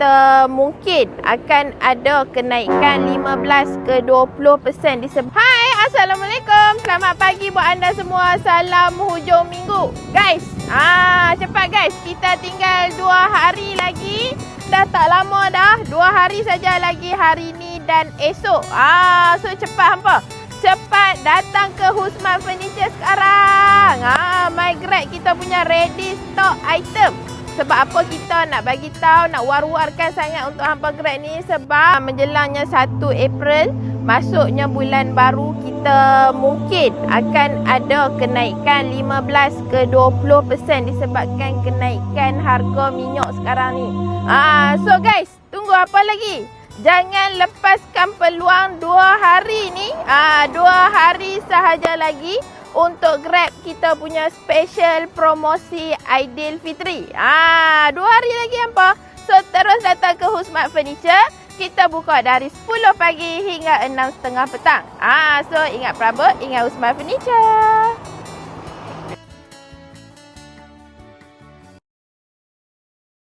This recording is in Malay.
kita mungkin akan ada kenaikan 15 ke 20% disebabkan. Hai, Assalamualaikum. Selamat pagi buat anda semua. Salam hujung minggu. Guys, cepat guys. Kita tinggal 2 hari lagi. Dah tak lama dah. 2 hari saja lagi, hari ni dan esok. So cepat hampa. Cepat datang ke Husman Furniture sekarang. My Grab kita punya ready stock item. Sebab apa kita nak bagi tahu, nak war-warkan sangat untuk hampa Grab ni, sebab menjelangnya 1 April, masuknya bulan baru, kita mungkin akan ada kenaikan 15 ke 20% disebabkan kenaikan harga minyak sekarang ni. So guys, tunggu apa lagi? Jangan lepaskan peluang 2 hari ni. 2 hari sahaja lagi untuk Grab kita punya special promosi Aidilfitri. 2 hari lagi hampa. So terus datang ke Husman Furniture. Kita buka dari 10 pagi hingga 6.30 petang. So ingat perabot, ingat Husman Furniture.